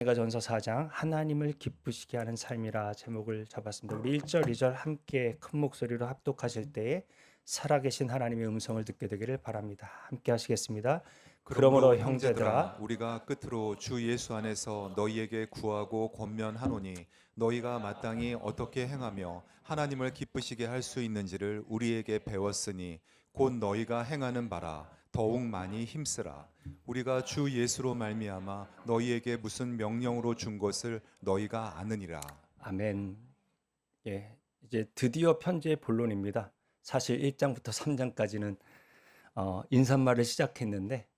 전서 4장 하나님을 기쁘시게 하는 삶이라 제목을 잡았습니다. 우리 1절, 2절 함께 큰 목소리로 합독하실 때에 살아계신 하나님의 음성을 듣게 되기를 바랍니다. 함께 하시겠습니다. 그러므로 형제들아 우리가 끝으로 주 예수 안에서 너희에게 구하고 권면하노니 너희가 마땅히 어떻게 행하며 하나님을 기쁘시게 할 수 있는지를 우리에게 배웠으니 곧 너희가 행하는 바라 더욱 많이 힘쓰라. 우리가 주 예수로 말미암아 너희에게 무슨 명령으로 준 것을 너희가 아느니라. 아멘. 이제 드디어 편지의 본론입니다. 사실 1장부터 3장까지는 인사말을 시작했는데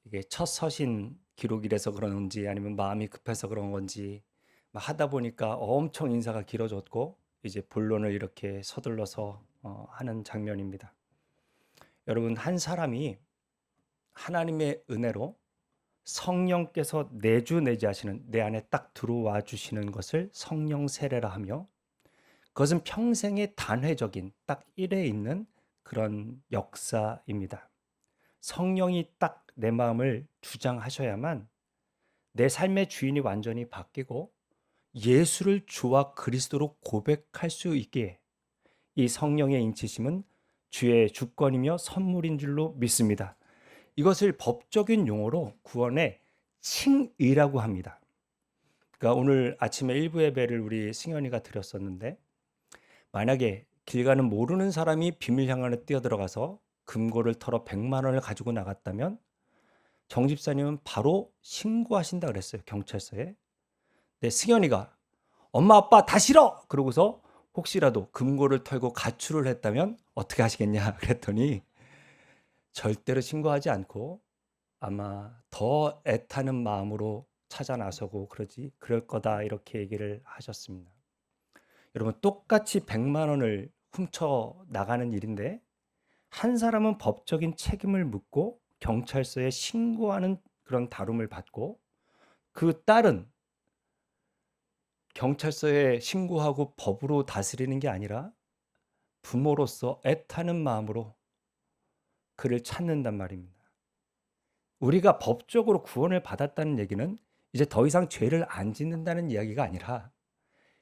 이게 첫 서신 기록이라서 그런지 아니면 마음이 급해서 그런 건지 하다 보니까 엄청 인사가 길어졌고 이제 본론을 이렇게 서둘러서 하는 장면입니다. 여러분, 한 사람이 하나님의 은혜로 성령께서 내주내지하시는 내 안에 딱 들어와 주시는 것을 성령 세례라 하며, 그것은 평생의 단회적인 딱 일에 있는 그런 역사입니다. 성령이 딱 내 마음을 주장하셔야만 내 삶의 주인이 완전히 바뀌고 예수를 주와 그리스도로 고백할 수 있기에 이 성령의 인치심은 주의 주권이며 선물인 줄로 믿습니다. 이것을 법적인 용어로 구원의 칭의라고 합니다. 그러니까 오늘 아침에 일부 예배를 우리 승현이가 드렸었는데, 만약에 길 가는 모르는 사람이 비밀향 안에 뛰어들어가서 금고를 털어 100만 원을 가지고 나갔다면 정 집사님은 바로 신고하신다 그랬어요, 경찰서에. 근데 승현이가 엄마 아빠 다 싫어! 그러고서 혹시라도 금고를 털고 가출을 했다면 어떻게 하시겠냐 그랬더니 절대로 신고하지 않고 아마 더 애타는 마음으로 찾아 나서고 그럴 거다, 이렇게 얘기를 하셨습니다. 여러분, 똑같이 100만 원을 훔쳐 나가는 일인데 한 사람은 법적인 책임을 묻고 경찰서에 신고하는 그런 다룸을 받고, 그 딸은 경찰서에 신고하고 법으로 다스리는 게 아니라 부모로서 애타는 마음으로 그를 찾는단 말입니다. 우리가 법적으로 구원을 받았다는 얘기는 이제 더 이상 죄를 안 짓는다는 이야기가 아니라,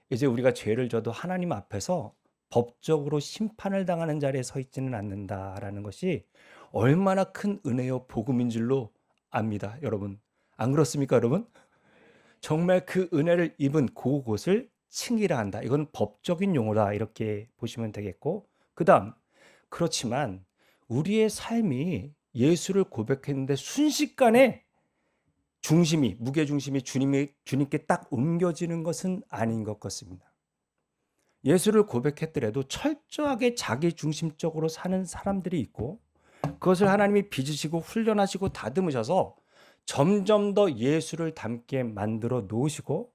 이제 우리가 죄를 져도 하나님 앞에서 법적으로 심판을 당하는 자리에 서 있지는 않는다라는 것이 얼마나 큰 은혜요 복음인 줄로 압니다. 여러분, 안 그렇습니까? 여러분, 정말 그 은혜를 입은 그곳을 칭의라 한다. 이건 법적인 용어다, 이렇게 보시면 되겠고, 그 다음, 그렇지만 우리의 삶이 예수를 고백했는데 순식간에 무게중심이 주님께 딱 옮겨지는 것은 아닌 것 같습니다. 예수를 고백했더라도 철저하게 자기 중심적으로 사는 사람들이 있고, 그것을 하나님이 빚으시고 훈련하시고 다듬으셔서 점점 더 예수를 닮게 만들어 놓으시고,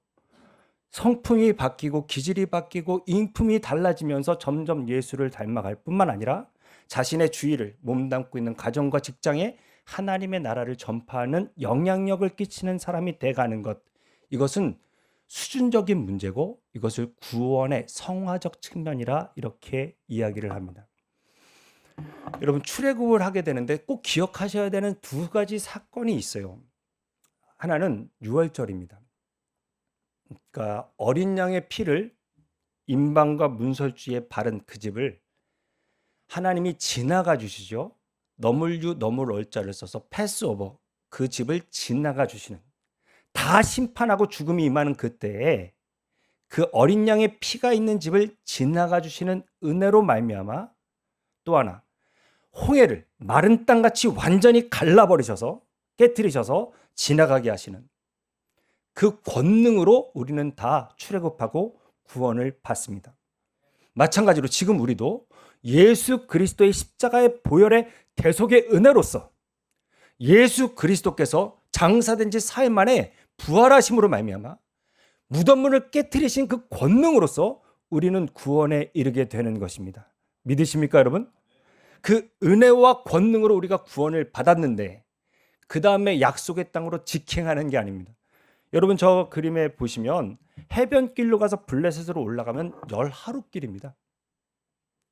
성품이 바뀌고 기질이 바뀌고 인품이 달라지면서 점점 예수를 닮아갈 뿐만 아니라 자신의 주의를 몸담고 있는 가정과 직장에 하나님의 나라를 전파하는 영향력을 끼치는 사람이 돼가는 것, 이것은 수준적인 문제고 이것을 구원의 성화적 측면이라 이렇게 이야기를 합니다. 여러분, 출애굽을 하게 되는데 꼭 기억하셔야 되는 두 가지 사건이 있어요. 하나는 유월절입니다. 그러니까 어린 양의 피를 임방과 문설주에 바른 그 집을 하나님이 지나가 주시죠. 너물유 너물얼자를 써서 패스오버, 그 집을 지나가 주시는, 다 심판하고 죽음이 임하는 그때에 그 어린 양의 피가 있는 집을 지나가 주시는 은혜로 말미암아 또 하나, 홍해를 마른 땅같이 완전히 갈라버리셔서 깨뜨리셔서 지나가게 하시는 그 권능으로 우리는 다 출애굽하고 구원을 받습니다. 마찬가지로 지금 우리도 예수 그리스도의 십자가의 보혈의 대속의 은혜로서 예수 그리스도께서 장사된 지 사흘 만에 부활하심으로 말미암아 무덤문을 깨뜨리신 그 권능으로서 우리는 구원에 이르게 되는 것입니다. 믿으십니까, 여러분? 그 은혜와 권능으로 우리가 구원을 받았는데 그 다음에 약속의 땅으로 직행하는 게 아닙니다. 여러분, 저 그림에 보시면 해변길로 가서 블레셋으로 올라가면 10하루길입니다.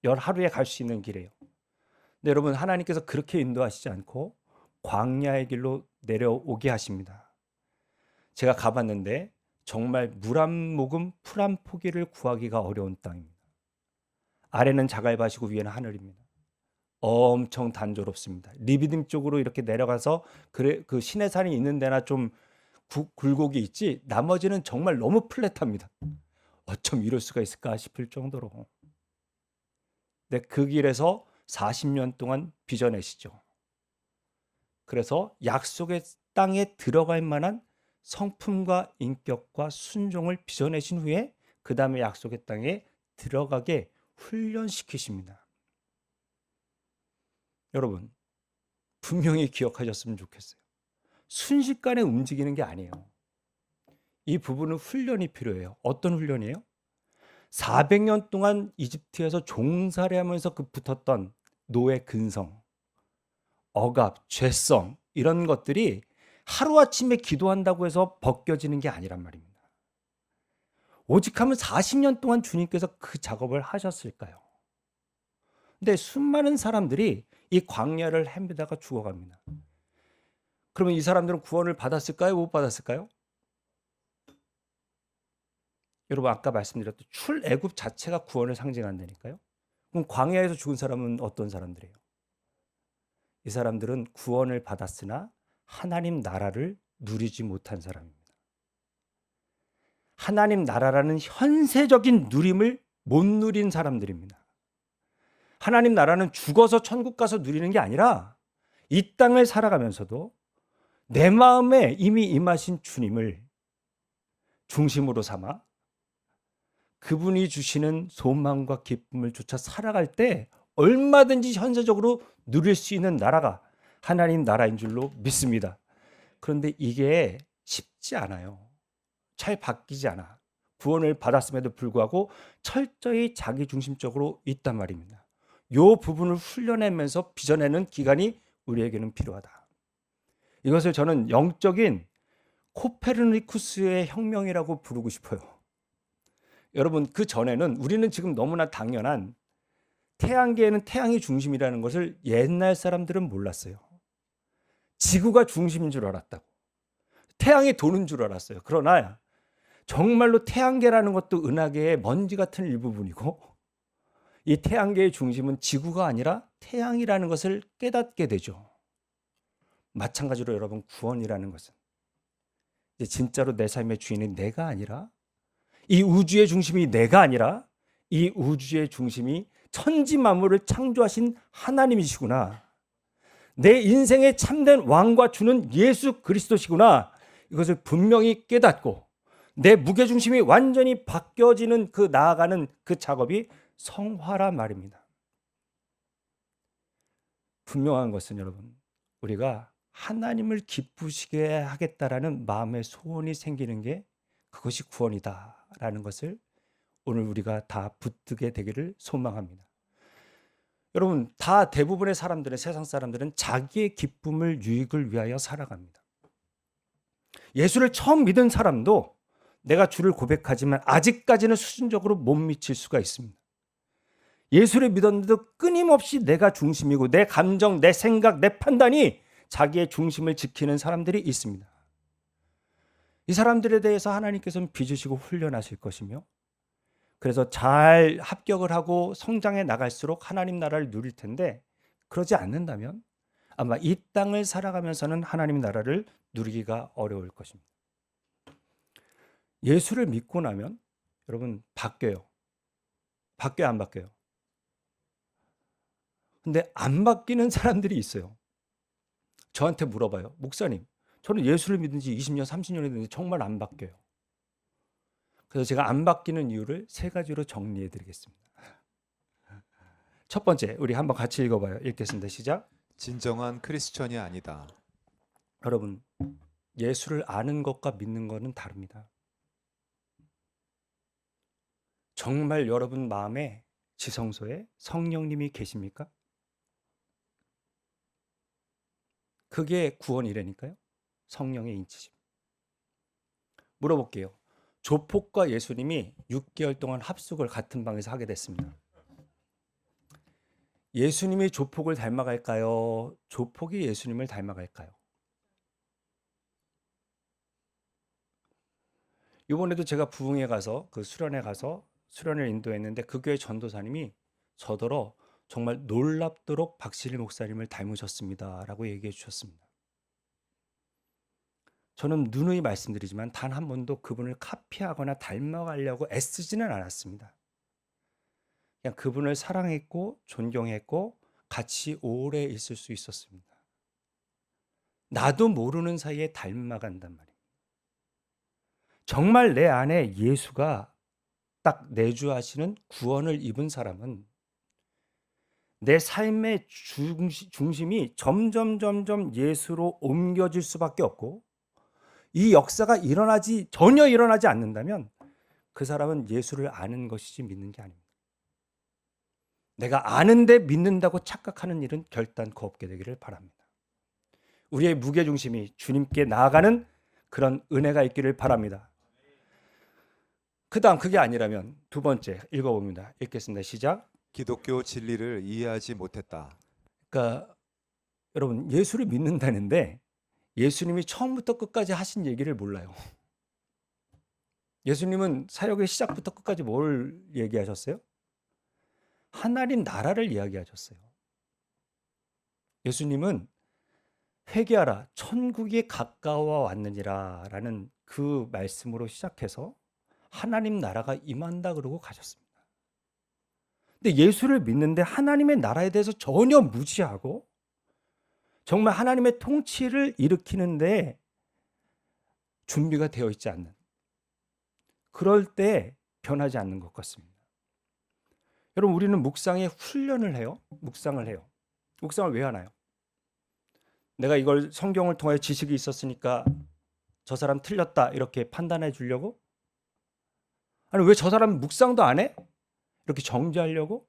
10하루에 갈 수 있는 길이에요. 근데 여러분, 하나님께서 그렇게 인도하시지 않고 광야의 길로 내려오게 하십니다. 제가 가봤는데 정말 물 한 모금 풀 한 포기를 구하기가 어려운 땅입니다. 아래는 자갈밭이고 위에는 하늘입니다. 엄청 단조롭습니다. 리비딤 쪽으로 이렇게 내려가서 그 시내산이 있는 데나 좀 굴곡이 있지 나머지는 정말 너무 플랫합니다. 어쩜 이럴 수가 있을까 싶을 정도로. 근데 그 길에서 40년 동안 빚어내시죠. 그래서 약속의 땅에 들어갈 만한 성품과 인격과 순종을 빚어내신 후에 그 다음에 약속의 땅에 들어가게 훈련시키십니다. 여러분, 분명히 기억하셨으면 좋겠어요. 순식간에 움직이는 게 아니에요. 이 부분은 훈련이 필요해요. 어떤 훈련이에요? 400년 동안 이집트에서 종살이 하면서 그 붙었던 노예 근성, 억압, 죄성 이런 것들이 하루아침에 기도한다고 해서 벗겨지는 게 아니란 말입니다. 오직 하면 40년 동안 주님께서 그 작업을 하셨을까요? 근데 수많은 사람들이 이 광야를 헤매다가 죽어갑니다. 그러면 이 사람들은 구원을 받았을까요? 못 받았을까요? 여러분 아까 말씀드렸던 출애굽 자체가 구원을 상징한다니까요. 그럼 광야에서 죽은 사람은 어떤 사람들이에요? 이 사람들은 구원을 받았으나 하나님 나라를 누리지 못한 사람입니다. 하나님 나라라는 현세적인 누림을 못 누린 사람들입니다. 하나님 나라는 죽어서 천국 가서 누리는 게 아니라 이 땅을 살아가면서도 내 마음에 이미 임하신 주님을 중심으로 삼아 그분이 주시는 소망과 기쁨을 쫓아 살아갈 때 얼마든지 현세적으로 누릴 수 있는 나라가 하나님 나라인 줄로 믿습니다. 그런데 이게 쉽지 않아요. 잘 바뀌지 않아. 구원을 받았음에도 불구하고 철저히 자기중심적으로 있단 말입니다. 이 부분을 훈련하면서 빚어내는 기간이 우리에게는 필요하다. 이것을 저는 영적인 코페르니쿠스의 혁명이라고 부르고 싶어요. 여러분 그 전에는 우리는 지금 너무나 당연한 태양계에는 태양이 중심이라는 것을 옛날 사람들은 몰랐어요. 지구가 중심인 줄 알았다고. 태양이 도는 줄 알았어요. 그러나 정말로 태양계라는 것도 은하계의 먼지 같은 일부분이고 이 태양계의 중심은 지구가 아니라 태양이라는 것을 깨닫게 되죠. 마찬가지로 여러분 구원이라는 것은 이제 진짜로 내 삶의 주인이 내가 아니라 이 우주의 중심이 내가 아니라 이 우주의 중심이 천지 만물을 창조하신 하나님이시구나. 내 인생의 참된 왕과 주는 예수 그리스도시구나. 이것을 분명히 깨닫고 내 무게중심이 완전히 바뀌어지는 그 나아가는 그 작업이 성화란 말입니다. 분명한 것은 여러분 우리가 하나님을 기쁘시게 하겠다라는 마음의 소원이 생기는 게 그것이 구원이다라는 것을 오늘 우리가 다 붙들게 되기를 소망합니다. 여러분 다 대부분의 사람들은 세상 사람들은 자기의 기쁨을 유익을 위하여 살아갑니다. 예수를 처음 믿은 사람도 내가 주를 고백하지만 아직까지는 수준적으로 못 미칠 수가 있습니다. 예수를 믿었는데도 끊임없이 내가 중심이고 내 감정, 내 생각, 내 판단이 자기의 중심을 지키는 사람들이 있습니다. 이 사람들에 대해서 하나님께서는 빚으시고 훈련하실 것이며 그래서 잘 합격을 하고 성장해 나갈수록 하나님 나라를 누릴 텐데 그러지 않는다면 아마 이 땅을 살아가면서는 하나님 나라를 누리기가 어려울 것입니다. 예수를 믿고 나면 여러분 바뀌어요. 바뀌어요, 안 바뀌어요? 근데 안 바뀌는 사람들이 있어요. 저한테 물어봐요. 목사님, 저는 예수를 믿은 지 20년, 30년이 됐는데 정말 안 바뀌어요. 그래서 제가 안 바뀌는 이유를 세 가지로 정리해 드리겠습니다. 첫 번째, 우리 한번 같이 읽어봐요. 읽겠습니다. 시작. 진정한 크리스천이 아니다. 여러분, 예수를 아는 것과 믿는 것은 다릅니다. 정말 여러분 마음에 지성소에 성령님이 계십니까? 그게 구원이라니까요. 성령의 인치심. 물어볼게요. 조폭과 예수님이 6개월 동안 합숙을 같은 방에서 하게 됐습니다. 예수님이 조폭을 닮아갈까요? 조폭이 예수님을 닮아갈까요? 이번에도 제가 부흥회 가서 그 수련회 가서 수련을 인도했는데 그 교회 전도사님이 저더러 정말 놀랍도록 박신일 목사님을 닮으셨습니다라고 얘기해 주셨습니다. 저는 누누이 말씀드리지만 단 한 번도 그분을 카피하거나 닮아가려고 애쓰지는 않았습니다. 그냥 그분을 사랑했고 존경했고 같이 오래 있을 수 있었습니다. 나도 모르는 사이에 닮아간단 말이에요. 정말 내 안에 예수가 딱 내주하시는 구원을 입은 사람은 내 삶의 중심이 점점 예수로 옮겨질 수밖에 없고, 이 역사가 전혀 일어나지 않는다면 그 사람은 예수를 아는 것이지 믿는 게 아닙니다. 내가 아는데 믿는다고 착각하는 일은 결단코 없게 되기를 바랍니다. 우리의 무게중심이 주님께 나아가는 그런 은혜가 있기를 바랍니다. 그 다음 그게 아니라면 두 번째 읽어봅니다. 읽겠습니다. 시작. 기독교 진리를 이해하지 못했다. 그러니까 여러분, 예수를 믿는다는데 예수님이 처음부터 끝까지 하신 얘기를 몰라요. 예수님은 사역의 시작부터 끝까지 뭘 얘기하셨어요? 하나님 나라를 이야기하셨어요. 예수님은 회개하라 천국이 가까워 왔느니라 라는 그 말씀으로 시작해서 하나님 나라가 임한다 그러고 가셨습니다. 근데 예수를 믿는데 하나님의 나라에 대해서 전혀 무지하고 정말 하나님의 통치를 일으키는데 준비가 되어 있지 않는, 그럴 때 변하지 않는 것 같습니다. 여러분, 우리는 묵상에 훈련을 해요. 묵상을 해요. 묵상을 왜 하나요? 내가 이걸 성경을 통해 지식이 있었으니까 저 사람 틀렸다 이렇게 판단해 주려고? 아니, 왜 저 사람 묵상도 안 해? 이렇게 정죄하려고?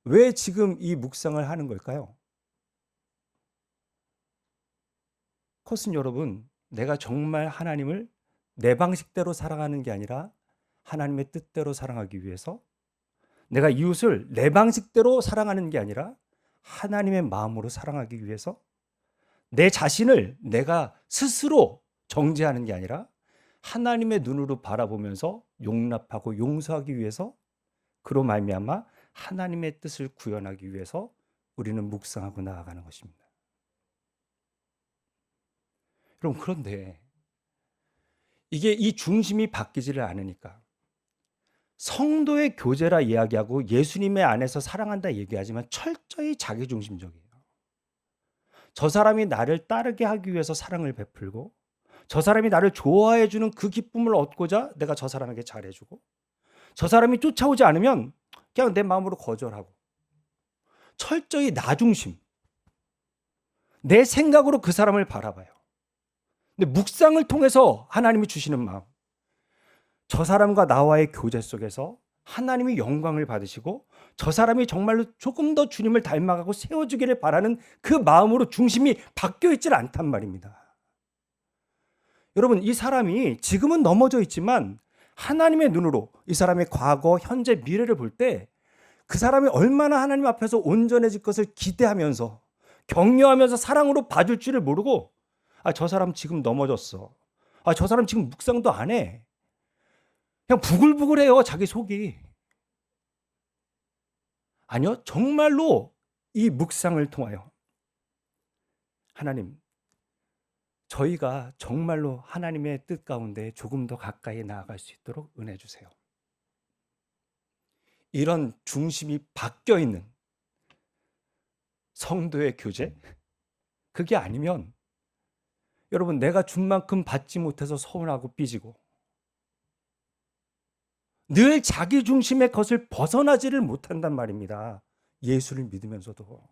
왜 지금 이 묵상을 하는 걸까요? 그것은 여러분, 내가 정말 하나님을 내 방식대로 사랑하는 게 아니라 하나님의 뜻대로 사랑하기 위해서, 내가 이웃을 내 방식대로 사랑하는 게 아니라 하나님의 마음으로 사랑하기 위해서, 내 자신을 내가 스스로 정죄하는 게 아니라 하나님의 눈으로 바라보면서 용납하고 용서하기 위해서, 그로 말미암아 하나님의 뜻을 구현하기 위해서 우리는 묵상하고 나아가는 것입니다. 여러분, 그런데 이게 이 중심이 바뀌지를 않으니까 성도의 교제라 이야기하고 예수님의 안에서 사랑한다 얘기하지만 철저히 자기중심적이에요. 저 사람이 나를 따르게 하기 위해서 사랑을 베풀고, 저 사람이 나를 좋아해 주는 그 기쁨을 얻고자 내가 저 사람에게 잘해주고, 저 사람이 쫓아오지 않으면 그냥 내 마음으로 거절하고, 철저히 나중심, 내 생각으로 그 사람을 바라봐요. 근데 묵상을 통해서 하나님이 주시는 마음, 저 사람과 나와의 교제 속에서 하나님이 영광을 받으시고 저 사람이 정말로 조금 더 주님을 닮아가고 세워주기를 바라는 그 마음으로 중심이 바뀌어 있질 않단 말입니다. 여러분, 이 사람이 지금은 넘어져 있지만 하나님의 눈으로 이 사람의 과거, 현재, 미래를 볼 때 그 사람이 얼마나 하나님 앞에서 온전해질 것을 기대하면서 격려하면서 사랑으로 봐줄 줄을 모르고, 저 사람 지금 넘어졌어, 저 사람 지금 묵상도 안 해, 그냥 부글부글해요 자기 속이. 아니요, 정말로 이 묵상을 통하여 하나님, 저희가 정말로 하나님의 뜻 가운데 조금 더 가까이 나아갈 수 있도록 은혜 주세요. 이런 중심이 바뀌어 있는 성도의 교제, 그게 아니면 여러분, 내가 준 만큼 받지 못해서 서운하고 삐지고 늘 자기 중심의 것을 벗어나지를 못한단 말입니다. 예수를 믿으면서도.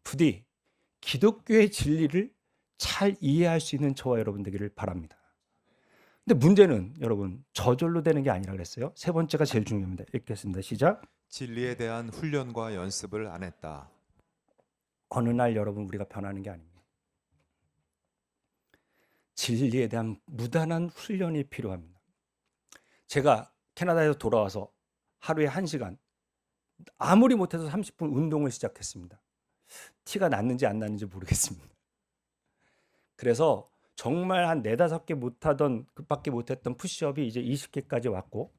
부디 기독교의 진리를 잘 이해할 수 있는 저와 여러분 되기를 바랍니다. 근데 문제는 여러분, 저절로 되는 게 아니라 그랬어요. 세 번째가 제일 중요합니다. 읽겠습니다. 시작. 진리에 대한 훈련과 연습을 안 했다. 어느 날 여러분, 우리가 변하는 게 아닙니다. 진리에 대한 무단한 훈련이 필요합니다. 제가 캐나다에서 돌아와서 하루에 1시간, 아무리 못해도 30분 운동을 시작했습니다. 티가 났는지 안 났는지 모르겠습니다. 그래서 정말 한 4-5개 못하던 그밖에 못했던 푸시업이 이제 20개까지 왔고,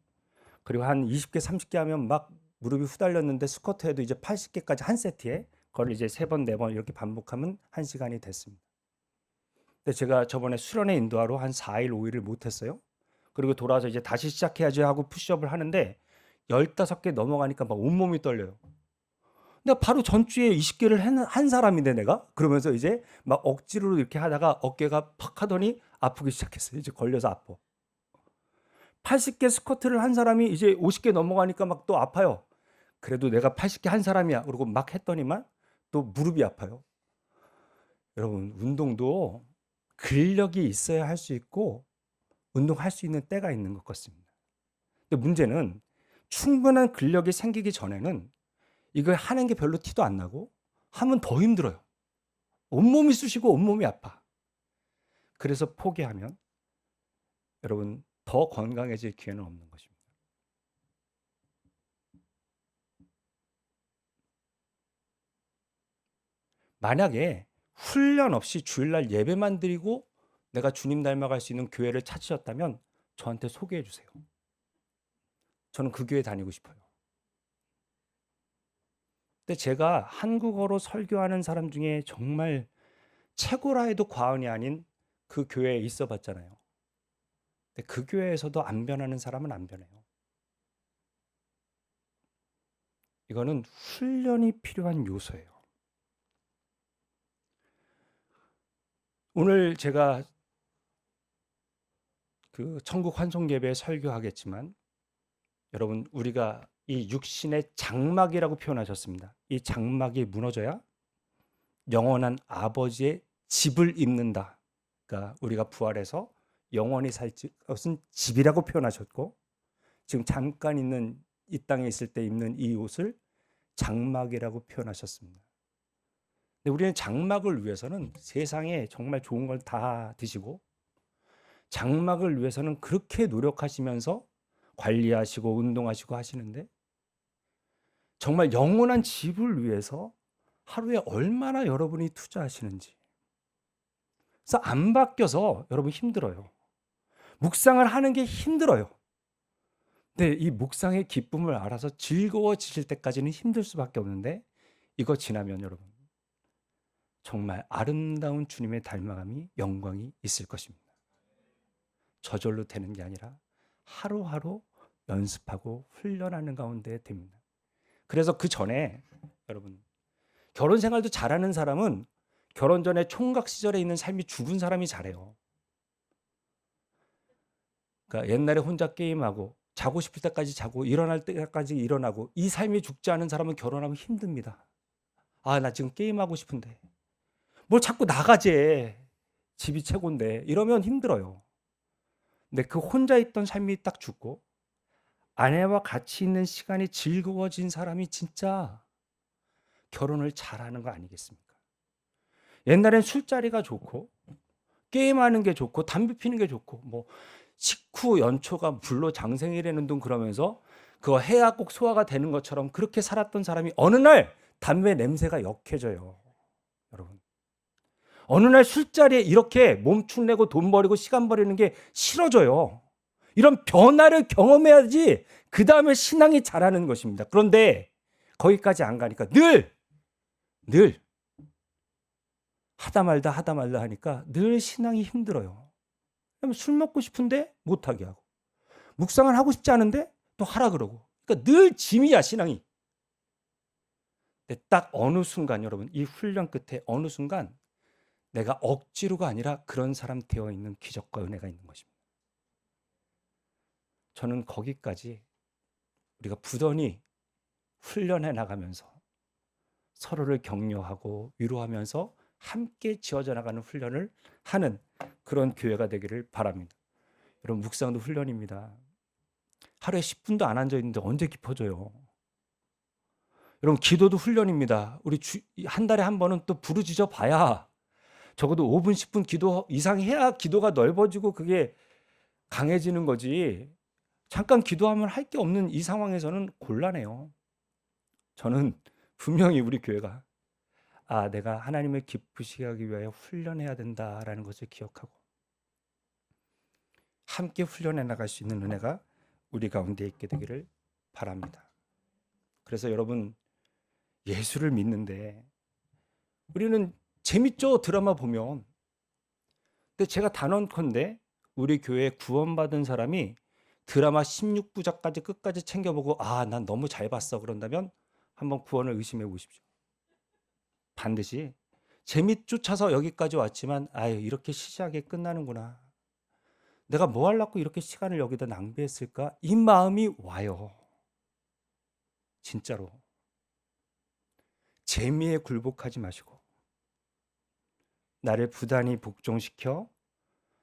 그리고 한 20개 30개 하면 막 무릎이 후달렸는데 스쿼트 해도 이제 80개까지 한 세트에 그걸 이제 3번 4번 이렇게 반복하면 1시간이 됐습니다. 근데 제가 저번에 수련회 인도하러 한 4일 5일을 못했어요. 그리고 돌아와서 이제 다시 시작해야지 하고 푸시업을 하는데 15개 넘어가니까 막 온몸이 떨려요. 내가 바로 전주에 20개를 한 사람인데 내가 그러면서 이제 막 억지로 이렇게 하다가 어깨가 팍 하더니 아프기 시작했어요. 이제 걸려서 아파. 80개 스쿼트를 한 사람이 이제 50개 넘어가니까 막 또 아파요. 그래도 내가 80개 한 사람이야. 그러고 막 했더니만 또 무릎이 아파요. 여러분, 운동도 근력이 있어야 할 수 있고 운동할 수 있는 때가 있는 것 같습니다. 근데 문제는 충분한 근력이 생기기 전에는 이걸 하는 게 별로 티도 안 나고 하면 더 힘들어요. 온몸이 쑤시고 온몸이 아파. 그래서 포기하면 여러분 더 건강해질 기회는 없는 것입니다. 만약에 훈련 없이 주일날 예배만 드리고 내가 주님 닮아갈 수 있는 교회를 찾으셨다면 저한테 소개해 주세요. 저는 그 교회 다니고 싶어요. 근데 제가 한국어로 설교하는 사람 중에 정말 최고라 해도 과언이 아닌 그 교회에 있어 봤잖아요. 근데 그 교회에서도 안 변하는 사람은 안 변해요. 이거는 훈련이 필요한 요소예요. 오늘 제가 그 천국 환송 예배에 설교하겠지만 여러분, 우리가 이 육신의 장막이라고 표현하셨습니다. 이 장막이 무너져야 영원한 아버지의 집을 입는다. 그러니까 우리가 부활해서 영원히 살 것은 집이라고 표현하셨고, 지금 잠깐 있는 이 땅에 있을 때 입는 이 옷을 장막이라고 표현하셨습니다. 근데 우리는 장막을 위해서는 세상에 정말 좋은 걸 다 드시고, 장막을 위해서는 그렇게 노력하시면서 관리하시고 운동하시고 하시는데, 정말 영원한 집을 위해서 하루에 얼마나 여러분이 투자하시는지. 그래서 안 바뀌어서 여러분 힘들어요. 묵상을 하는 게 힘들어요. 근데 이 묵상의 기쁨을 알아서 즐거워지실 때까지는 힘들 수밖에 없는데, 이거 지나면 여러분 정말 아름다운 주님의 닮아감이 영광이 있을 것입니다. 저절로 되는 게 아니라 하루하루 연습하고 훈련하는 가운데 됩니다. 그래서 그 전에 여러분, 결혼 생활도 잘하는 사람은 결혼 전에 총각 시절에 있는 삶이 죽은 사람이 잘해요. 그러니까 옛날에 혼자 게임하고 자고 싶을 때까지 자고 일어날 때까지 일어나고 이 삶이 죽지 않은 사람은 결혼하면 힘듭니다. 아, 나 지금 게임하고 싶은데 뭘 자꾸 나가재. 집이 최고인데 이러면 힘들어요. 근데 그 혼자 있던 삶이 딱 죽고 아내와 같이 있는 시간이 즐거워진 사람이 진짜 결혼을 잘하는 거 아니겠습니까? 옛날엔 술자리가 좋고 게임하는 게 좋고 담배 피는 게 좋고 뭐 식후 연초가 불로 장생이라는 둥 그러면서 그거 해야 꼭 소화가 되는 것처럼 그렇게 살았던 사람이 어느 날 담배 냄새가 역해져요. 여러분, 어느 날 술자리에 이렇게 몸축내고 돈 버리고 시간 버리는 게 싫어져요. 이런 변화를 경험해야지 그 다음에 신앙이 자라는 것입니다. 그런데 거기까지 안 가니까 늘 하다 말다 하니까 늘 신앙이 힘들어요. 술 먹고 싶은데 못하게 하고 묵상을 하고 싶지 않은데 또 하라 그러고, 그러니까 늘 짐이야 신앙이. 근데 딱 어느 순간 여러분, 이 훈련 끝에 어느 순간 내가 억지로가 아니라 그런 사람 되어 있는 기적과 은혜가 있는 것입니다. 저는 거기까지 우리가 부단히 훈련해 나가면서 서로를 격려하고 위로하면서 함께 지어져 나가는 훈련을 하는 그런 교회가 되기를 바랍니다. 여러분, 묵상도 훈련입니다. 하루에 10분도 안 앉아 있는데 언제 깊어져요? 여러분, 기도도 훈련입니다. 우리 한 달에 한 번은 또 부르짖어 봐야 적어도 5분 10분 기도 이상 해야 기도가 넓어지고 그게 강해지는 거지. 잠깐 기도하면 할 게 없는 이 상황에서는 곤란해요. 저는 분명히 우리 교회가 내가 하나님을 기쁘시게 하기 위하여 훈련해야 된다라는 것을 기억하고 함께 훈련해 나갈 수 있는 은혜가 우리 가운데 있게 되기를 바랍니다. 그래서 여러분, 예수를 믿는데 우리는 재밌죠? 드라마 보면. 근데 제가 단언컨대 우리 교회에 구원받은 사람이 드라마 16부작까지 끝까지 챙겨보고 난 너무 잘 봤어 그런다면 한번 구원을 의심해 보십시오. 반드시 재미 쫓아서 여기까지 왔지만 이렇게 시시하게 끝나는구나. 내가 뭐 하려고 이렇게 시간을 여기다 낭비했을까? 이 마음이 와요. 진짜로. 재미에 굴복하지 마시고 나를 부단히 복종시켜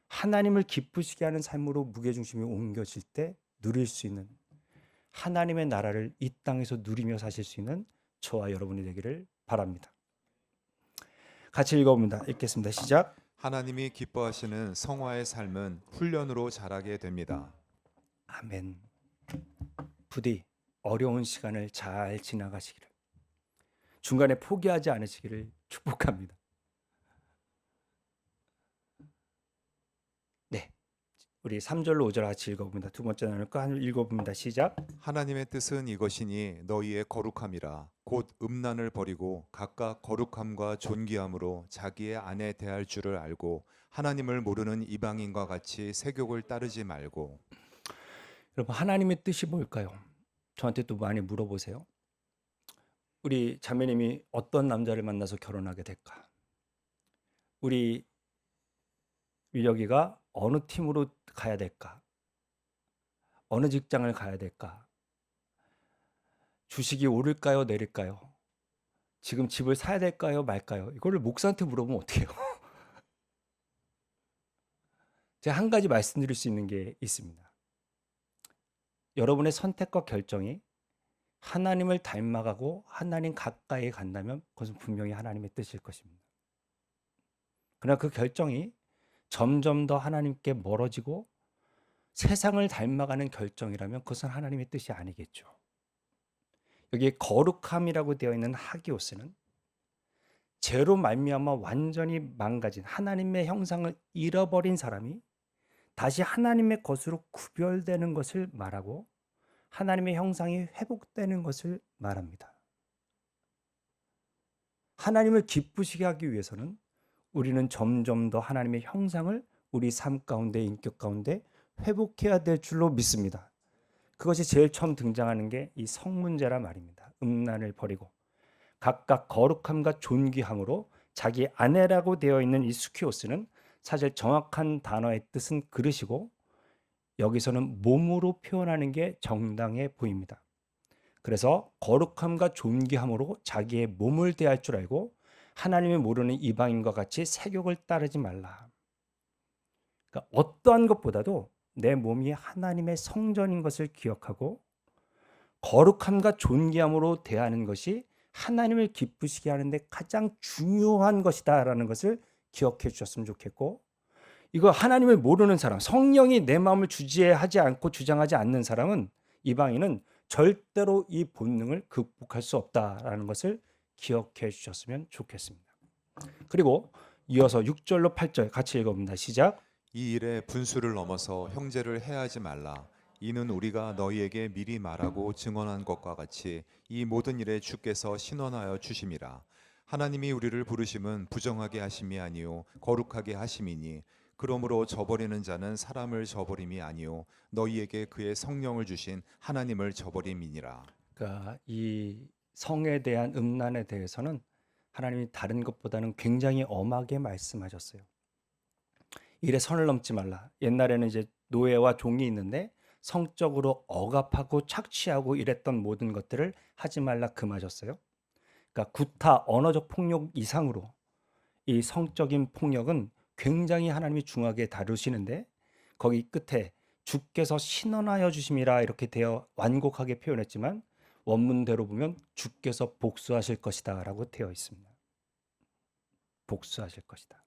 하나님을 기쁘시게 하는 삶으로 무게중심이 옮겨질 때 누릴 수 있는 하나님의 나라를 이 땅에서 누리며 사실 수 있는 저와 여러분이 되기를 바랍니다. 같이 읽어봅니다. 읽겠습니다. 시작. 하나님이 기뻐하시는 성화의 삶은 훈련으로 자라게 됩니다. 아멘. 부디 어려운 시간을 잘 지나가시기를, 중간에 포기하지 않으시기를 축복합니다. 네, 우리 3절로 5절 같이 읽어봅니다. 두 번째 나눌까? 읽어봅니다. 시작. 하나님의 뜻은 이것이니 너희의 거룩함이라 곧 음란을 버리고 각각 거룩함과 존귀함으로 자기의 아내 대할 줄을 알고 하나님을 모르는 이방인과 같이 세욕을 따르지 말고. 여러분, 하나님의 뜻이 뭘까요? 저한테 또 많이 물어보세요. 우리 자매님이 어떤 남자를 만나서 결혼하게 될까? 우리 민혁이가 어느 팀으로 가야 될까? 어느 직장을 가야 될까? 주식이 오를까요, 내릴까요? 지금 집을 사야 될까요, 말까요? 이거를 목사한테 물어보면 어떡해요? 제가 한 가지 말씀드릴 수 있는 게 있습니다. 여러분의 선택과 결정이 하나님을 닮아가고 하나님 가까이 간다면 그것은 분명히 하나님의 뜻일 것입니다. 그러나 그 결정이 점점 더 하나님께 멀어지고 세상을 닮아가는 결정이라면 그것은 하나님의 뜻이 아니겠죠. 여기에 거룩함이라고 되어 있는 하기오스는 죄로 말미암아 완전히 망가진 하나님의 형상을 잃어버린 사람이 다시 하나님의 것으로 구별되는 것을 말하고 하나님의 형상이 회복되는 것을 말합니다. 하나님을 기쁘시게 하기 위해서는 우리는 점점 더 하나님의 형상을 우리 삶 가운데, 인격 가운데 회복해야 될 줄로 믿습니다. 그것이 제일 처음 등장하는 게 이 성문제라 말입니다. 음란을 버리고 각각 거룩함과 존귀함으로 자기 아내라고 되어 있는 이 수키오스는 사실 정확한 단어의 뜻은 그릇이고 여기서는 몸으로 표현하는 게 정당해 보입니다. 그래서 거룩함과 존귀함으로 자기의 몸을 대할 줄 알고 하나님을 모르는 이방인과 같이 세욕을 따르지 말라. 그러니까 어떠한 것보다도 내 몸이 하나님의 성전인 것을 기억하고 거룩함과 존귀함으로 대하는 것이 하나님을 기쁘시게 하는데 가장 중요한 것이다라는 것을 기억해 주셨으면 좋겠고, 이거 하나님을 모르는 사람, 성령이 내 마음을 주지하지 않고 주장하지 않는 사람은, 이방인은 절대로 이 본능을 극복할 수 없다라는 것을 기억해 주셨으면 좋겠습니다. 그리고 이어서 6절로 8절 같이 읽어봅니다. 시작. 이 일에 분수를 넘어서 형제를 해하지 말라. 이는 우리가 너희에게 미리 말하고 증언한 것과 같이 이 모든 일에 주께서 신원하여 주심이라. 하나님이 우리를 부르심은 부정하게 하심이 아니요 거룩하게 하심이니 그러므로 저버리는 자는 사람을 저버림이 아니요 너희에게 그의 성령을 주신 하나님을 저버림이니라. 그러니까 이 성에 대한 음란에 대해서는 하나님이 다른 것보다는 굉장히 엄하게 말씀하셨어요. 일에 선을 넘지 말라. 옛날에는 이제 노예와 종이 있는데 성적으로 억압하고 착취하고 이랬던 모든 것들을 하지 말라 금하셨어요. 그러니까 구타, 언어적 폭력 이상으로 이 성적인 폭력은 굉장히 하나님이 중하게 다루시는데 거기 끝에 주께서 신원하여 주심이라 이렇게 되어 완곡하게 표현했지만 원문대로 보면 주께서 복수하실 것이다 라고 되어 있습니다. 복수하실 것이다.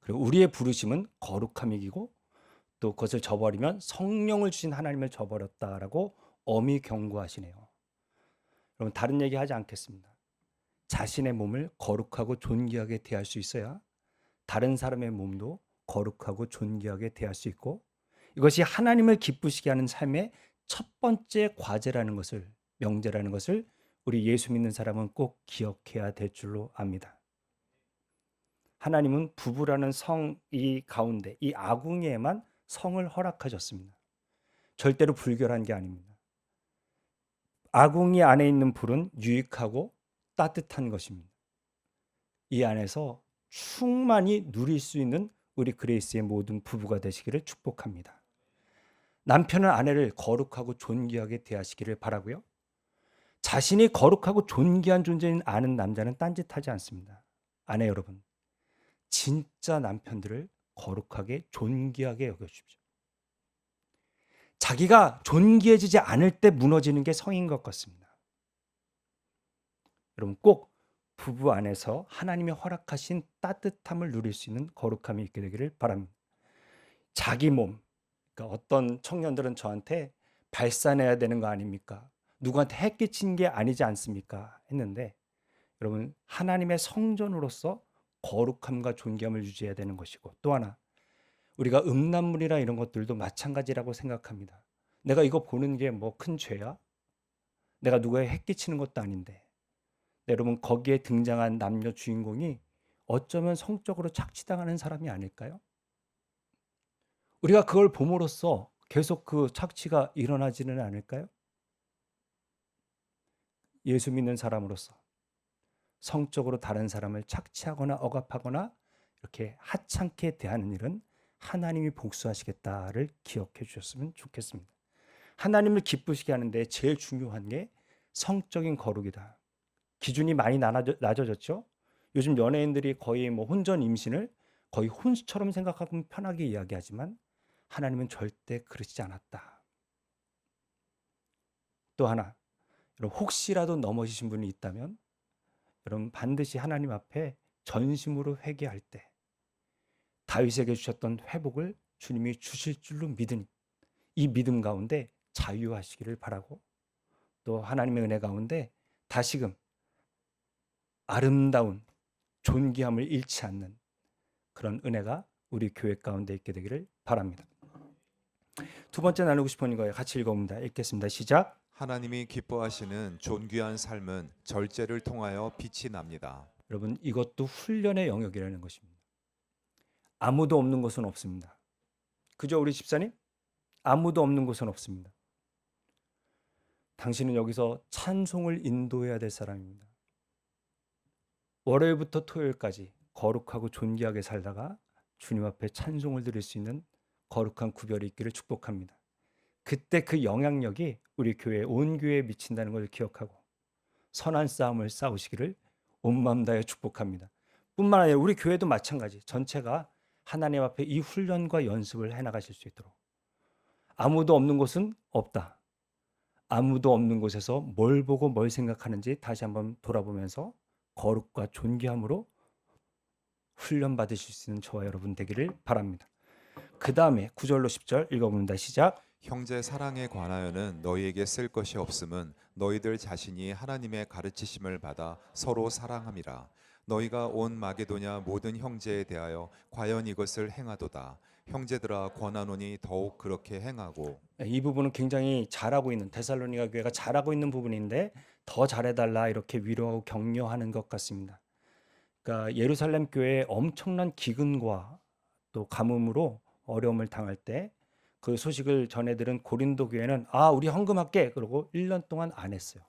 그리고 우리의 부르심은 거룩함이기고 또 그것을 저버리면 성령을 주신 하나님을 저버렸다라고 엄히 경고하시네요. 여러분, 다른 얘기 하지 않겠습니다. 자신의 몸을 거룩하고 존귀하게 대할 수 있어야 다른 사람의 몸도 거룩하고 존귀하게 대할 수 있고, 이것이 하나님을 기쁘시게 하는 삶의 첫 번째 과제라는 것을, 명제라는 것을 우리 예수 믿는 사람은 꼭 기억해야 될 줄로 압니다. 하나님은 부부라는 성이 가운데 이 아궁이에만 성을 허락하셨습니다. 절대로 불결한 게 아닙니다. 아궁이 안에 있는 불은 유익하고 따뜻한 것입니다. 이 안에서 충만히 누릴 수 있는 우리 그레이스의 모든 부부가 되시기를 축복합니다. 남편은 아내를 거룩하고 존귀하게 대하시기를 바라고요. 자신이 거룩하고 존귀한 존재인 아는 남자는 딴짓하지 않습니다. 아내 여러분, 진짜 남편들을 거룩하게 존귀하게 여겨주십시오. 자기가 존귀해지지 않을 때 무너지는 게 성인 것 같습니다. 여러분, 꼭 부부 안에서 하나님이 허락하신 따뜻함을 누릴 수 있는 거룩함이 있게 되기를 바랍니다. 자기 몸, 그러니까 어떤 청년들은 저한테 발산해야 되는 거 아닙니까? 누구한테 해 끼친 게 아니지 않습니까? 했는데, 여러분, 하나님의 성전으로서 거룩함과 존귀함을 유지해야 되는 것이고, 또 하나, 우리가 음란물이나 이런 것들도 마찬가지라고 생각합니다. 내가 이거 보는 게 뭐 큰 죄야? 내가 누구에 해 끼치는 것도 아닌데. 여러분, 거기에 등장한 남녀 주인공이 어쩌면 성적으로 착취당하는 사람이 아닐까요? 우리가 그걸 봄으로써 계속 그 착취가 일어나지는 않을까요? 예수 믿는 사람으로서 성적으로 다른 사람을 착취하거나 억압하거나 이렇게 하찮게 대하는 일은 하나님이 복수하시겠다를 기억해 주셨으면 좋겠습니다. 하나님을 기쁘시게 하는데 제일 중요한 게 성적인 거룩이다. 기준이 많이 낮아졌죠. 요즘 연예인들이 거의 뭐 혼전 임신을 거의 혼수처럼 생각하고 편하게 이야기하지만 하나님은 절대 그러시지 않았다. 또 하나, 여러분, 혹시라도 넘어지신 분이 있다면 여러분 반드시 하나님 앞에 전심으로 회개할 때 다윗에게 주셨던 회복을 주님이 주실 줄로 믿으니 이 믿음 가운데 자유하시기를 바라고, 또 하나님의 은혜 가운데 다시금 아름다운 존귀함을 잃지 않는 그런 은혜가 우리 교회 가운데 있게 되기를 바랍니다. 두 번째 나누고 싶은 거예요. 같이 읽어봅니다. 읽겠습니다. 시작. 하나님이 기뻐하시는 존귀한 삶은 절제를 통하여 빛이 납니다. 여러분, 이것도 훈련의 영역이라는 것입니다. 아무도 없는 곳은 없습니다. 그죠, 우리 집사님? 아무도 없는 곳은 없습니다. 당신은 여기서 찬송을 인도해야 될 사람입니다. 월요일부터 토요일까지 거룩하고 존귀하게 살다가 주님 앞에 찬송을 드릴 수 있는 거룩한 구별이 있기를 축복합니다. 그때 그 영향력이 우리 교회 온 교회에 미친다는 걸 기억하고 선한 싸움을 싸우시기를 온 마음 다해 축복합니다. 뿐만 아니라 우리 교회도 마찬가지, 전체가 하나님 앞에 이 훈련과 연습을 해나가실 수 있도록. 아무도 없는 곳은 없다. 아무도 없는 곳에서 뭘 보고 뭘 생각하는지 다시 한번 돌아보면서 거룩과 존귀함으로 훈련 받으실 수 있는 저와 여러분 되기를 바랍니다. 그 다음에 9절로 10절 읽어봅니다. 시작. 형제 사랑에 관하여는 너희에게 쓸 것이 없음은 너희들 자신이 하나님의 가르치심을 받아 서로 사랑함이라. 너희가 온 마게도냐 모든 형제에 대하여 과연 이것을 행하도다. 형제들아 권하노니 더욱 그렇게 행하고. 이 부분은 굉장히 잘하고 있는, 데살로니가 교회가 잘하고 있는 부분인데 더 잘해달라 이렇게 위로하고 격려하는 것 같습니다. 그러니까 예루살렘 교회에 엄청난 기근과 또 가뭄으로 어려움을 당할 때 그 소식을 전해 들은 고린도 교회는 우리 헌금할게 그러고 1년 동안 안 했어요.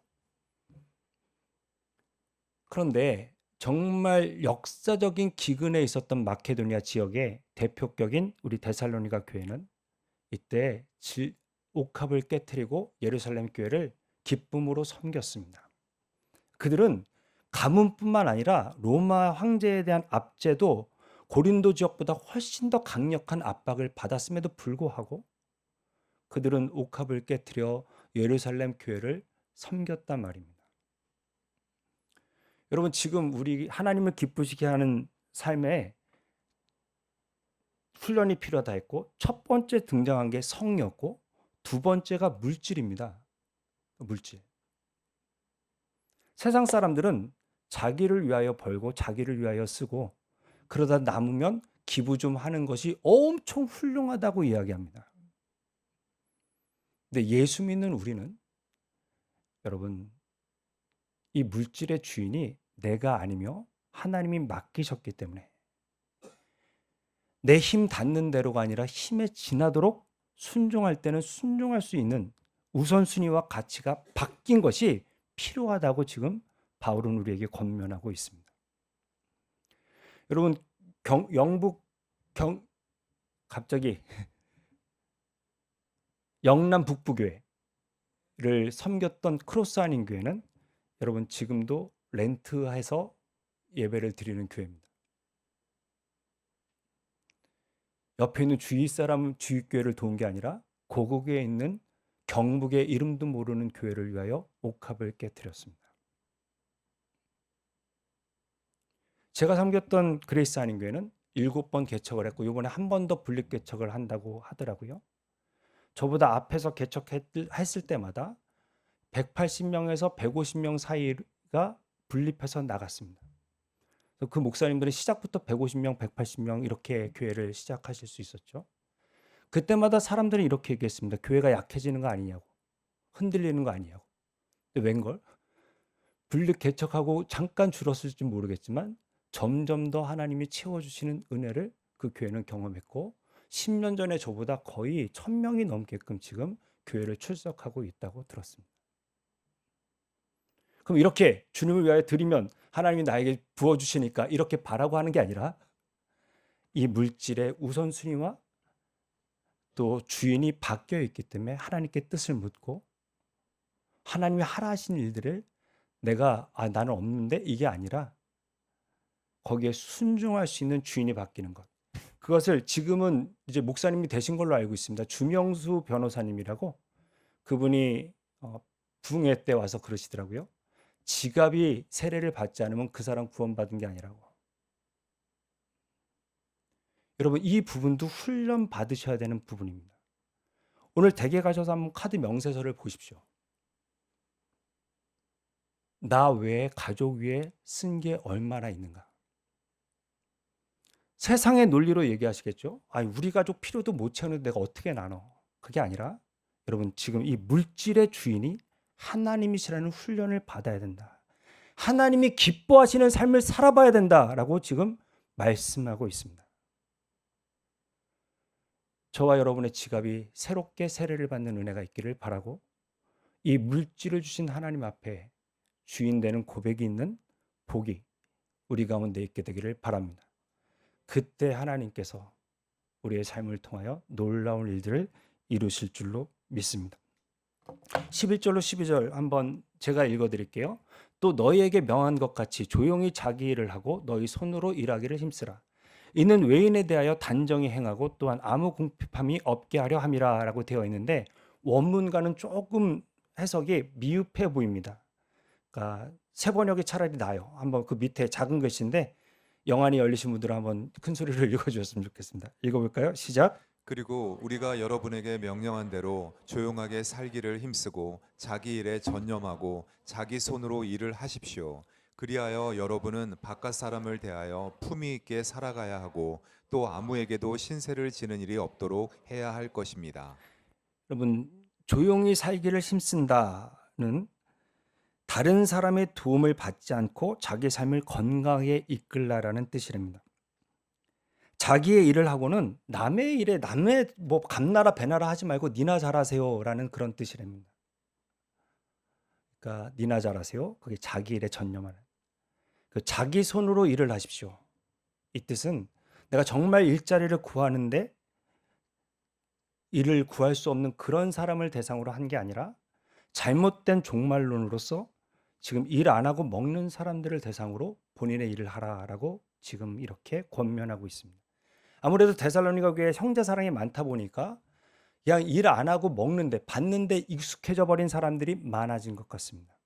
그런데 정말 역사적인 기근에 있었던 마케도니아 지역의 대표격인 우리 데살로니가 교회는 이때 옥합을 깨뜨리고 예루살렘 교회를 기쁨으로 섬겼습니다. 그들은 가뭄뿐만 아니라 로마 황제에 대한 압제도 고린도 지역보다 훨씬 더 강력한 압박을 받았음에도 불구하고 그들은 옥합을 깨뜨려 예루살렘 교회를 섬겼단 말입니다. 여러분, 지금 우리 하나님을 기쁘시게 하는 삶에 훈련이 필요하다 했고, 첫 번째 등장한 게 성이었고 두 번째가 물질입니다. 물질. 세상 사람들은 자기를 위하여 벌고 자기를 위하여 쓰고 그러다 남으면 기부 좀 하는 것이 엄청 훌륭하다고 이야기합니다. 근데 예수 믿는 우리는 여러분, 이 물질의 주인이 내가 아니며 하나님이 맡기셨기 때문에 내 힘 닿는 대로가 아니라 힘에 지나도록 순종할 때는 순종할 수 있는 우선순위와 가치가 바뀐 것이 필요하다고 지금 바울은 우리에게 권면하고 있습니다. 여러분, 영북 갑자기 영남 북부교회를 섬겼던 크로스 아닌 교회는 여러분 지금도 렌트해서 예배를 드리는 교회입니다. 옆에 있는 주위 사람 주위교회를 도운 게 아니라 고국에 있는 경북의 이름도 모르는 교회를 위하여 옥합을 깨뜨렸습니다. 제가 섬겼던 그레이스 아닌 교회는 7번 개척을 했고 이번에 한 번 더 분립 개척을 한다고 하더라고요. 저보다 앞에서 개척했을 때마다 180명에서 150명 사이가 분립해서 나갔습니다. 그 목사님들은 시작부터 150명, 180명 이렇게 교회를 시작하실 수 있었죠. 그때마다 사람들은 이렇게 얘기했습니다. 교회가 약해지는 거 아니냐고, 흔들리는 거 아니냐고. 근데 웬걸? 분립 개척하고 잠깐 줄었을지 모르겠지만 점점 더 하나님이 채워주시는 은혜를 그 교회는 경험했고 10년 전에 저보다 거의 1000명이 넘게끔 지금 교회를 출석하고 있다고 들었습니다. 그럼 이렇게 주님을 위하여 드리면 하나님이 나에게 부어주시니까 이렇게 바라고 하는 게 아니라 이 물질의 우선순위와 또 주인이 바뀌어 있기 때문에 하나님께 뜻을 묻고 하나님이 하라 하신 일들을 내가 나는 없는데 이게 아니라 거기에 순종할 수 있는 주인이 바뀌는 것. 그것을 지금은 이제 목사님이 되신 걸로 알고 있습니다. 주명수 변호사님이라고 그분이 부흥회 때 와서 그러시더라고요. 지갑이 세례를 받지 않으면 그 사람 구원받은 게 아니라고. 여러분 이 부분도 훈련 받으셔야 되는 부분입니다. 오늘 댁에 가셔서 한번 카드 명세서를 보십시오. 나 외에 가족 위에 쓴 게 얼마나 있는가. 세상의 논리로 얘기하시겠죠. 우리 가족 필요도 못 채우는데 내가 어떻게 나눠. 그게 아니라 여러분 지금 이 물질의 주인이 하나님이시라는 훈련을 받아야 된다. 하나님이 기뻐하시는 삶을 살아봐야 된다라고 지금 말씀하고 있습니다. 저와 여러분의 지갑이 새롭게 세례를 받는 은혜가 있기를 바라고 이 물질을 주신 하나님 앞에 주인 되는 고백이 있는 복이 우리 가운데 있게 되기를 바랍니다. 그때 하나님께서 우리의 삶을 통하여 놀라운 일들을 이루실 줄로 믿습니다. 11절로 12절 한번 제가 읽어드릴게요. 또 너희에게 명한 것 같이 조용히 자기 일을 하고 너희 손으로 일하기를 힘쓰라. 이는 외인에 대하여 단정히 행하고 또한 아무 궁핍함이 없게 하려 함이라 라고 되어 있는데 원문과는 조금 해석이 미흡해 보입니다. 그러니까 새 번역이 차라리 나아요. 한번 그 밑에 작은 글씨인데 영안이 열리신 분들은 한번 큰 소리를 읽어주셨으면 좋겠습니다. 읽어볼까요? 시작. 그리고 우리가 여러분에게 명령한 대로 조용하게 살기를 힘쓰고 자기 일에 전념하고 자기 손으로 일을 하십시오. 그리하여 여러분은 바깥 사람을 대하여 품위 있게 살아가야 하고 또 아무에게도 신세를 지는 일이 없도록 해야 할 것입니다. 여러분 조용히 살기를 힘쓴다는 다른 사람의 도움을 받지 않고 자기 삶을 건강하게 이끌라라는 뜻이랍니다. 자기의 일을 하고는 남의 일에 남의 뭐 감나라 배나라 하지 말고 니나 잘하세요라는 그런 뜻이랍니다. 그러니까 니나 잘하세요. 그게 자기 일에 전념하는. 그 자기 손으로 일을 하십시오. 이 뜻은 내가 정말 일자리를 구하는데 일을 구할 수 없는 그런 사람을 대상으로 한 게 아니라 잘못된 종말론으로서 지금 일 안 하고 먹는 사람들을 대상으로 본인의 일을 하라라고 지금 이렇게 권면하고 있습니다. 아무래도 데살로니가 교회에 형제 사랑이 많다 보니까 그냥 일 안 하고 먹는데 받는데 익숙해져 버린 사람들이 많아진 것 같습니다.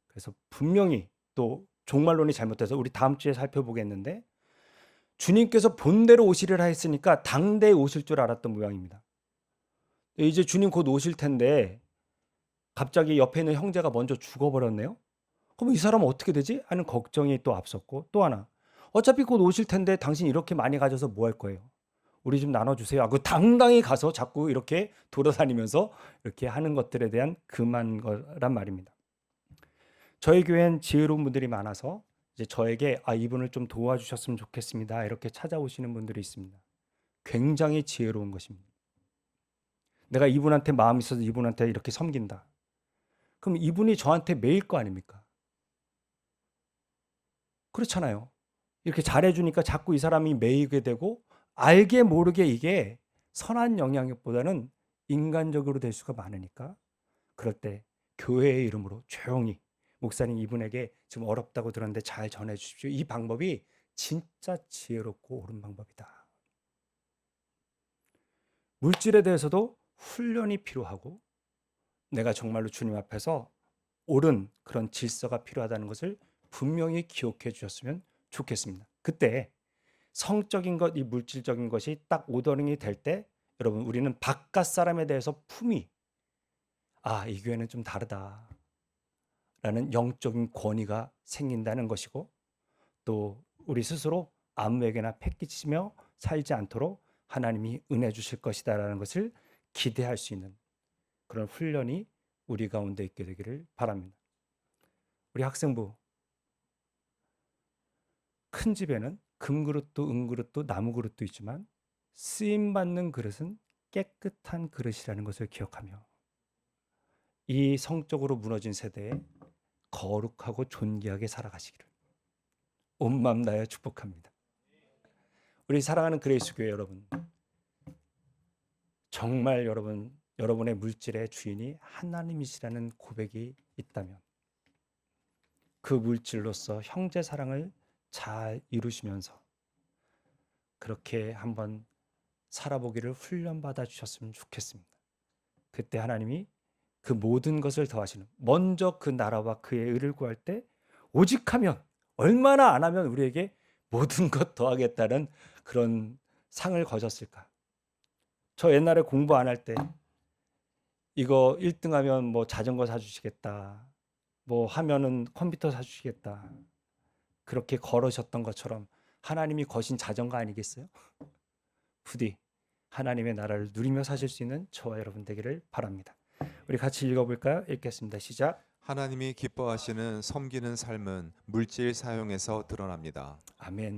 그래서 분명히 또 종말론이 잘못돼서 우리 다음 주에 살펴보겠는데 주님께서 본대로 오시리라 했으니까 당대에 오실 줄 알았던 모양입니다. 이제 주님 곧 오실 텐데 갑자기 옆에 있는 형제가 먼저 죽어버렸네요. 그럼 이 사람은 어떻게 되지? 하는 걱정이 또 앞섰고 또 하나 어차피 곧 오실 텐데 당신 이렇게 많이 가져서 뭐 할 거예요? 우리 좀 나눠주세요 하고 당당히 가서 자꾸 이렇게 돌아다니면서 이렇게 하는 것들에 대한 금한 거란 말입니다. 저희 교회는 지혜로운 분들이 많아서 이제 저에게 이분을 좀 도와주셨으면 좋겠습니다 이렇게 찾아오시는 분들이 있습니다. 굉장히 지혜로운 것입니다. 내가 이분한테 마음이 있어서 이분한테 이렇게 섬긴다. 그럼 이분이 저한테 매일 거 아닙니까? 그렇잖아요. 이렇게 잘해주니까 자꾸 이 사람이 매이게 되고 알게 모르게 이게 선한 영향력보다는 인간적으로 될 수가 많으니까 그럴 때 교회의 이름으로 조용히 목사님 이분에게 지금 어렵다고 들었는데 잘 전해 주십시오. 이 방법이 진짜 지혜롭고 옳은 방법이다. 물질에 대해서도 훈련이 필요하고 내가 정말로 주님 앞에서 옳은 그런 질서가 필요하다는 것을 분명히 기억해 주셨으면 좋겠습니다. 그때 성적인 것, 이 물질적인 것이 딱 오더링이 될 때 여러분 우리는 바깥 사람에 대해서 품위, 이 교회는 좀 다르다 라는 영적인 권위가 생긴다는 것이고 또 우리 스스로 아무에게나 패기치며 살지 않도록 하나님이 은혜 주실 것이다 라는 것을 기대할 수 있는 그런 훈련이 우리 가운데 있게 되기를 바랍니다. 우리 학생부 큰 집에는 금그릇도 은그릇도 나무그릇도 있지만 쓰임받는 그릇은 깨끗한 그릇이라는 것을 기억하며 이 성적으로 무너진 세대에 거룩하고 존귀하게 살아가시기를 온 마음 다하여 축복합니다. 우리 사랑하는 그레이스 교회 여러분, 정말 여러분의 물질의 주인이 하나님이시라는 고백이 있다면 그 물질로서 형제 사랑을 잘 이루시면서 그렇게 한번 살아보기를 훈련받아 주셨으면 좋겠습니다. 그때 하나님이 그 모든 것을 더하시는, 먼저 그 나라와 그의 의를 구할 때 오직 하면, 얼마나 안 하면 우리에게 모든 것 더하겠다는 그런 상을 거셨을까. 저 옛날에 공부 안 할 때 이거 1등 하면 뭐 자전거 사주시겠다, 뭐 하면은 컴퓨터 사주시겠다, 그렇게 걸으셨던 것처럼 하나님이 거신 자전거 아니겠어요? 부디 하나님의 나라를 누리며 사실 수 있는 저와 여러분 되기를 바랍니다. 우리 같이 읽어볼까요? 읽겠습니다. 시작. 하나님이 기뻐하시는 섬기는 삶은 물질 사용에서 드러납니다. 아멘.